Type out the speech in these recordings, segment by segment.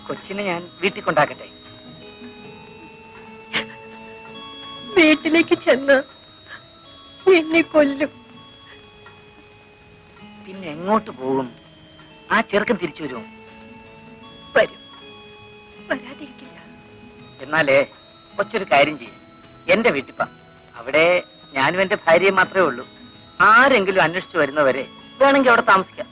കൊച്ചിനെ ഞാൻ വീട്ടിൽ കൊണ്ടാക്കട്ടെ? വീട്ടിലേക്ക് ചെന്ന് എന്നെ കൊല്ലും. പിന്നെ എങ്ങോട്ട് പോകും? ആ ചെറുക്കൻ തിരിച്ചു വരുമോ? വരും, വരാതിരിക്കില്ല. എന്നാലേ കൊച്ചൊരു കാര്യം ചെയ്യും, എന്റെ വീട്ടിപ്പ. അവിടെ ഞാനും എന്റെ ഭാര്യയും മാത്രമേ ഉള്ളൂ. ആരെങ്കിലും അന്വേഷിച്ചു വരുന്നവരെ വേണമെങ്കിൽ അവിടെ താമസിക്കാം.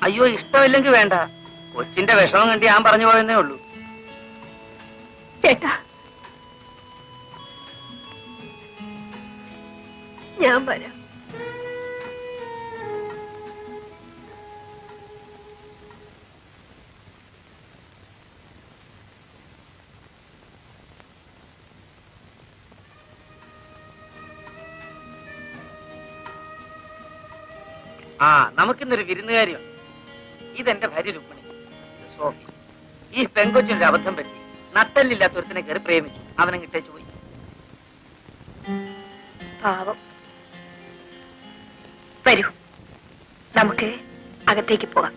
അയ്യോ, ഇഷ്ടമില്ലെങ്കിൽ വേണ്ട. കൊച്ചിന്റെ വിഷമം കണ്ടി ഞാൻ പറഞ്ഞു പോയെന്നേ ഉള്ളൂ. ചേട്ടാ, ഞാൻ വരാം. ആ, നമുക്കിന്നൊരു വിരുന്നുകാരിയുണ്ട്. ഇതെന്റെ ഭാര്യ രുക്മിണി, സോഫി. ഈ പെങ്കൊച്ചിനൊരു അബദ്ധം പറ്റി. നട്ടല്ലില്ലാത്ത ഒരുത്തിനെ കയറി പ്രേമിച്ചു. അവനെ കിട്ടേച്ചു പോയി. പാവം. വരൂ, നമുക്ക് അകത്തേക്ക് പോകാം.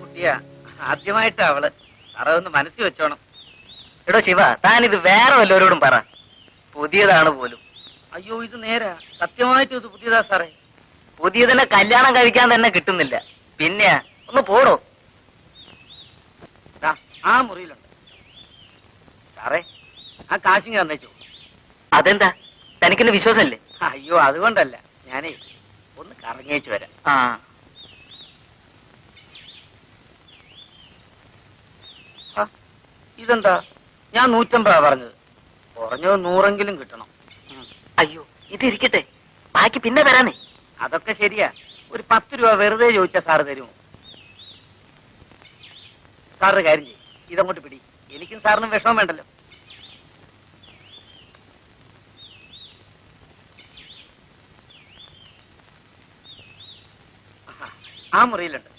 കുട്ടിയാ, ആദ്യമായിട്ടാ അവള്. സാറേ ഒന്ന് മനസ്സിൽ വെച്ചോണം. എടോ ശിവ, താനിത് വേറെ വല്ലവരോടും പറ. പുതിയതാണ് പോലും. അയ്യോ, ഇത് നേരാ, സത്യമായിട്ടും ഇത് പുതിയതാ സാറേ. പുതിയതിനെ കല്യാണം കഴിക്കാൻ തന്നെ കിട്ടുന്നില്ല. പിന്നെ ഒന്ന് പോടോ. ആ മുറിയിലുണ്ട് സാറേ. ആ കാശിങ് തന്നേച്ചു. അതെന്താ, തനിക്കിന്ന് വിശ്വാസമല്ലേ? അയ്യോ, അതുകൊണ്ടല്ല. ഞാനേ ഒന്ന് കറങ്ങിയേച്ചു വരാം. ആ, ഇതെന്താ, ഞാൻ 150 പറഞ്ഞത്. കുറഞ്ഞത് 100 കിട്ടണം. അയ്യോ, ഇതിരിക്കട്ടെ, ബാക്കി പിന്നെ തരാനേ. അതൊക്കെ ശരിയാ. ഒരു 10 രൂപ വെറുതെ ചോദിച്ചാ സാറ് തരുമോ? സാറിന് കാര്യം ചെയ്യും, ഇതങ്ങോട്ട് പിടി. എനിക്കും സാറിനും വിഷമം വേണ്ടല്ലോ. ആ മുറിയിലുണ്ട്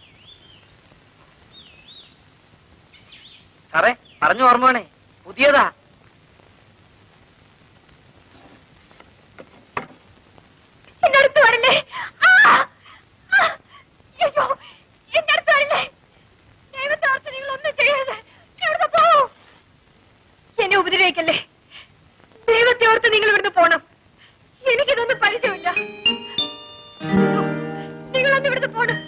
സാറേ. പറഞ്ഞു ഓർമ്മ വേണേ, പുതിയതാ. എന്നെ ഉപദ്രവിക്കല്ലേ. ദൈവത്തെ ഓർത്ത് നിങ്ങൾ ഇവിടുന്ന് പോണം. എനിക്കിതൊന്നും പരിചയമില്ല. നിങ്ങളൊന്ന് ഇവിടുന്ന് പോണം.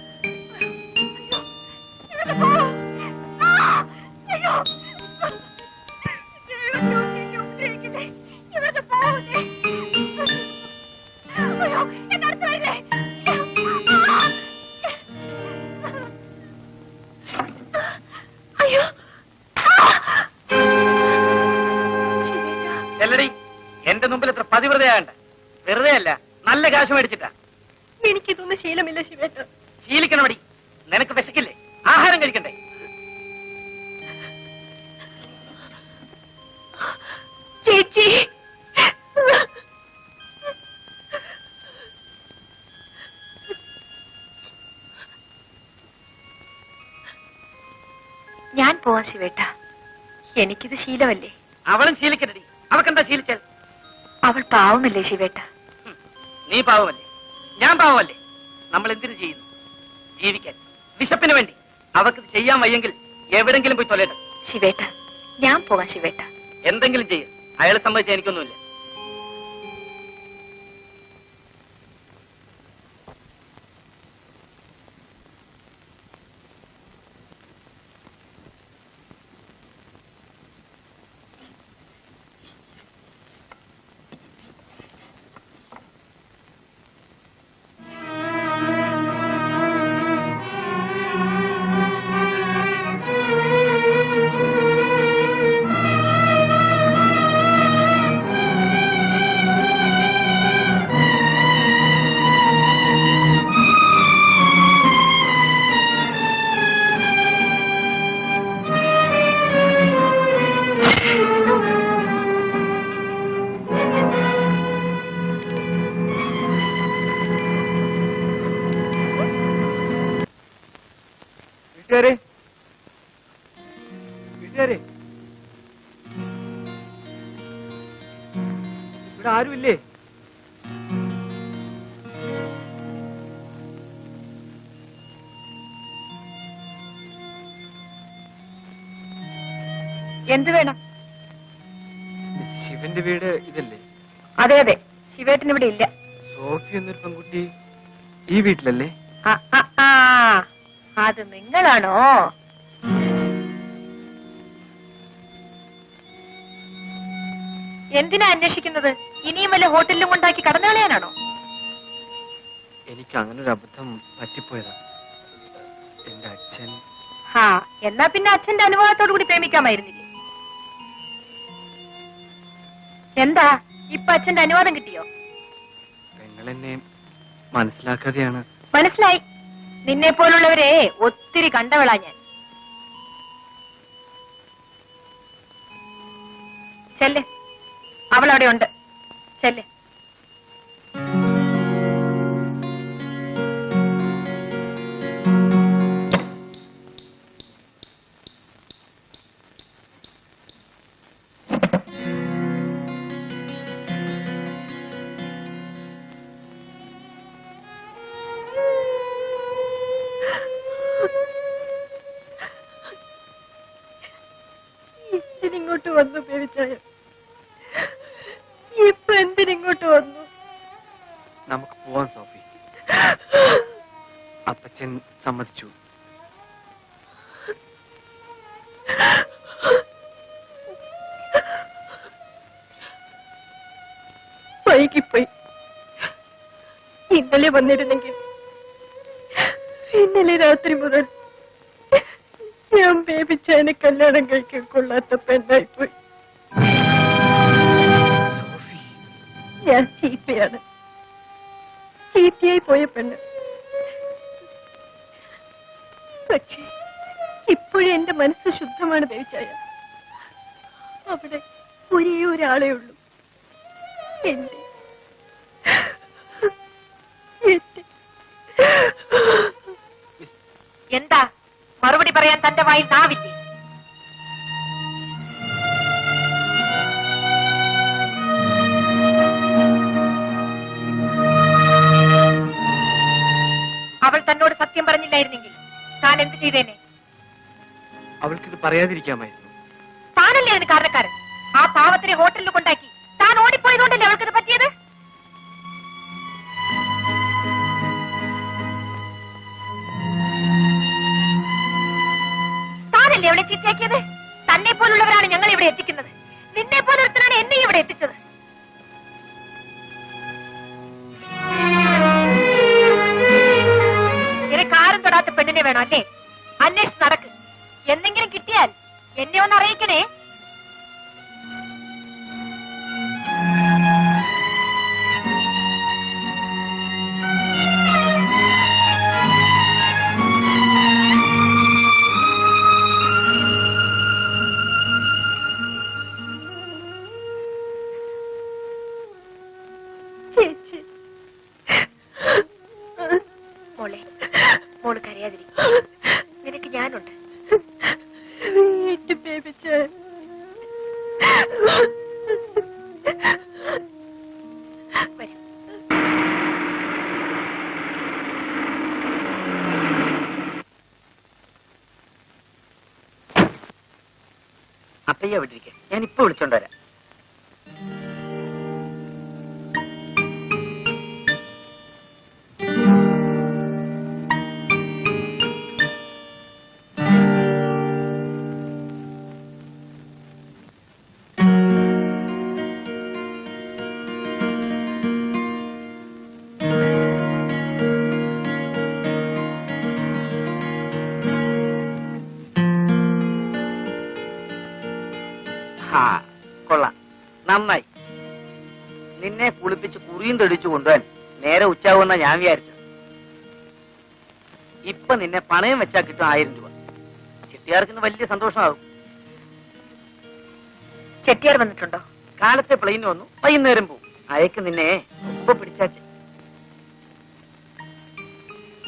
എന്റെ മുമ്പിൽ എത്ര പതിവ്രതയാണ്ട. വെറുതെ അല്ല, നല്ല കാശ് മേടിച്ചിട്ടാ. എനിക്കിതൊന്നും ശീലമില്ല ശിവേട്ട. ശീലിക്കണമടി. നിനക്ക് വിശക്കില്ലേ? ആഹാരം കഴിക്കണ്ടേ? ചേച്ചി, ഞാൻ പോവാ ശിവേട്ട. എനിക്കിത് ശീലമല്ലേ. അവളും ശീലിക്കണ്ടടി. അവക്കെന്താ ശീലിച്ചാൽ? അവൾ പാവമല്ലേ ശിവേട്ട? നീ പാവമല്ലേ? ഞാൻ പാവമല്ലേ? നമ്മൾ എന്തിനു ചെയ്യുന്നു? ജീവിക്കാൻ, വിശപ്പിന് വേണ്ടി. അവർക്ക് ചെയ്യാൻ വയ്യെങ്കിൽ എവിടെങ്കിലും പോയി തൊലയട്ടെ. ശിവേട്ട, ഞാൻ പോകാം ശിവേട്ട. എന്തെങ്കിലും ചെയ്യും. അയാളെ സംബന്ധിച്ച് എനിക്കൊന്നുമില്ല. ഇവിടെ ആരുമില്ലേ? എന്ത് വേണം? ശിവന്റെ വീട് ഇതല്ലേ? അതെ അതെ, ശിവേട്ടൻ ഇവിടെ ഇല്ല. സോഫി എന്നൊരു പെൺകുട്ടി ഈ വീട്ടിലല്ലേ? അത് നിങ്ങളാണോ? എന്തിനാ അന്വേഷിക്കുന്നത്? ഇനിയും വല്ല ഹോട്ടലിലും കൊണ്ടാക്കി കടന്നു കളയാനാണോ? എനിക്ക് അങ്ങനെ ഒരു അബദ്ധം പറ്റിപ്പോയതാ. എന്റെ അച്ഛൻ. എന്നാ പിന്നെ അച്ഛന്റെ അനുവാദത്തോടു കൂടി പ്രേമിക്കാമായിരുന്നില്ലേ? എന്താ ഇപ്പൊ അച്ഛന്റെ അനുവാദം കിട്ടിയോ? പെങ്ങളെന്നെ മനസ്സിലാക്കാതെയാണ്. മനസ്സിലായി. നിന്നെ പോലുള്ളവരെ ഒത്തിരി കണ്ടവളാ ഞാൻ. ചെല്ല്, അവൾ അവിടെ ഉണ്ട്. ചെല്ല്. ഇങ്ങോട്ട് വന്നു പേടിച്ചായ. ഇപ്പൊ എന്തിനിങ്ങോട്ട് വന്നു? നമുക്ക് പോവാൻ സോഫി. അപ്പച്ചൻ സമ്മതിച്ചു. വൈകിപ്പോയി. ഇന്നലെ വന്നിരുന്നെങ്കിൽ ഇന്നലെ രാത്രി മുതൽ ഞാൻ ബേബിച്ചായനെ കല്യാണം കഴിക്കാൻ കൊള്ളാത്ത പെണ്ണായിപ്പോയി. ഞാൻ ചീത്തയാണ്. ചീത്തയായി പോയ പെണ്ണ്. പക്ഷേ ഇപ്പോഴും എന്റെ മനസ്സ് ശുദ്ധമാണ് ബേബിച്ചായ. അവിടെ ഒരേ ഒരാളേ ഉള്ളൂ. എന്റെ എന്താ മറുപടി പറയാൻ തന്റെ വായിൽ നാവില്ലേ? അവൾ തന്നോട് സത്യം പറഞ്ഞില്ലായിരുന്നെങ്കിൽ താൻ എന്ത് ചെയ്തേനെ? അവൾക്കിത് പറയാതിരിക്കാമായിരുന്നു. താനല്ലേ അതിന് കാരണക്കാരൻ. ആ പാവത്തിനെ ഹോട്ടലിൽ കൊണ്ടാക്കി താൻ ഓടിപ്പോയതുകൊണ്ടല്ലേ അവൾക്കിത് പറ്റിയത്? താനല്ലേ അവളെ ചീത്തയാക്കിയത്? തന്നെ പോലുള്ളവരാണ് ഞങ്ങൾ ഇവിടെ എത്തിക്കുന്നത്. നിന്നെ പോലൊരുത്തനാണ് എന്നെ ഇവിടെ എത്തിച്ചത്. നിനക്ക് ആരും തൊടാത്ത പെണ്ണിനെ വേണം അല്ലേ? അന്വേഷിച്ച് നടക്ക്. എന്തെങ്കിലും കിട്ടിയാൽ എന്നെ ഒന്ന് അറിയിക്കണേ. കരയാതിരിക്കും. നിനക്ക് ഞാനുണ്ട്. വരൂ. അപ്പയ്യ വിട്ടിരിക്കെ, ഞാൻ ഇപ്പൊ വിളിച്ചോണ്ട് വരാം. കൊള്ളാം, നന്നായി. നിന്നെ കുളിപ്പിച്ച് കുറിയും തെളിച്ചു കൊണ്ടുപോകാൻ നേരെ ഉച്ചാവുന്ന ഞാൻ വിചാരിച്ചു. ഇപ്പൊ നിന്നെ പണയം വെച്ചാൽ കിട്ടും 1000 രൂപ. ചെട്ടിയാർക്കിന്ന് വലിയ സന്തോഷമാകും. ചെട്ടിയാർ വന്നിട്ടുണ്ടോ? കാലത്തെ പ്ലെയിൻ വന്നു, വൈകുന്നേരം പോവും. അയക്ക് നിന്നെ ഒപ്പ പിടിച്ചാച്ച്.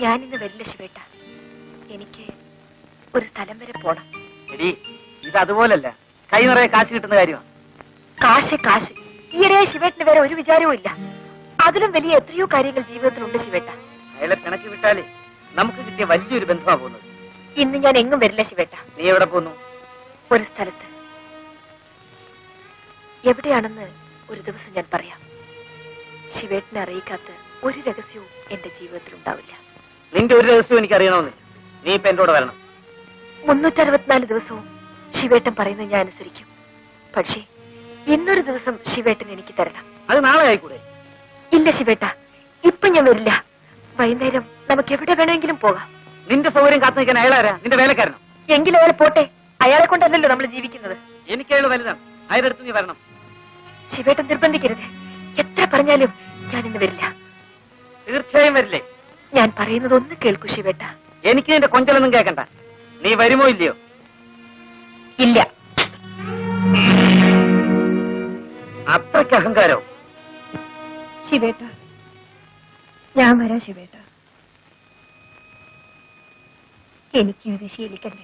ഞാനിന്ന് വരില്ല ശിവേട്ട. എനിക്ക് ഒരു സ്ഥലം വരെ പോണം. എടി, ഇത് അതുപോലല്ല, കൈ നിറയെ കാശ് കിട്ടുന്ന കാര്യമാണ്. കാശ് കാശ്. ഈയിടെ ശിവേട്ടിന് വേറെ ഒരു വിചാരവും ഇല്ല. അതിലും വലിയ എത്രയോ കാര്യങ്ങൾ ജീവിതത്തിലുണ്ട് ശിവേട്ട. അയാളെ പിണക്കി വിട്ടാലേ നമുക്ക് കിട്ടിയ വലിയൊരു ബന്ധമാണ് പോകുന്നത്. ഇന്ന് ഞാൻ എങ്ങും വരില്ല ശിവേട്ട. നീ എവിടെ പോന്നു? ഒരു സ്ഥലത്ത്. എവിടെയാണെന്ന് ഒരു ദിവസം ഞാൻ പറയാം. ശിവേട്ടിനെ അറിയിക്കാത്ത ഒരു രഹസ്യവും എന്റെ ജീവിതത്തിൽ ഉണ്ടാവില്ല. നിന്റെ ഒരു രഹസ്യവും എനിക്ക് അറിയണമെന്നില്ല. നീ ഇപ്പൊ എന്റെ കൂടെ വരണം. 364 ദിവസവും ശിവേട്ടൻ പറയുന്നത് ഞാൻ അനുസരിക്കും. പക്ഷേ ഇന്നൊരു ദിവസം ശിവേട്ടൻ എനിക്ക് തരണം. അത് നാളെ ആയിക്കൂടെ? ഇല്ല ശിവേട്ട, ഇപ്പൊ ഞാൻ വരില്ല. വൈകുന്നേരം നമുക്ക് എവിടെ വേണമെങ്കിലും പോകാം. നിന്റെ സൗകര്യം കാത്തു നിൽക്കാൻ അയാളാരാ? നിന്റെ വേലക്കാരനോ? എങ്കിലും അയാൾ പോട്ടെ. അയാളെ കൊണ്ടല്ലല്ലോ നമ്മൾ ജീവിക്കുന്നത്. എനിക്ക് അയാൾ വലുതാണ്. അയാളടുത്ത് നീ വരണം. ശിവേട്ടൻ നിർബന്ധിക്കരുത്. എത്ര പറഞ്ഞാലും ഞാൻ ഇന്ന് വരില്ല. തീർച്ചയായും വരില്ലേ? ഞാൻ പറയുന്നത് ഒന്ന് കേൾക്കൂ ശിവേട്ട. എനിക്ക് നിന്റെ കൊഞ്ചലൊന്നും കേൾക്കണ്ട. നീ വരുമോ ഇല്ലയോ? ഇല്ല. അത്രയ്ക്ക് അഹങ്കാരോ? ശിവേട്ട, ഞാൻ വരാം ശിവേട്ട. എനിക്കും ഇത് ശീലിക്കണ്ടേ?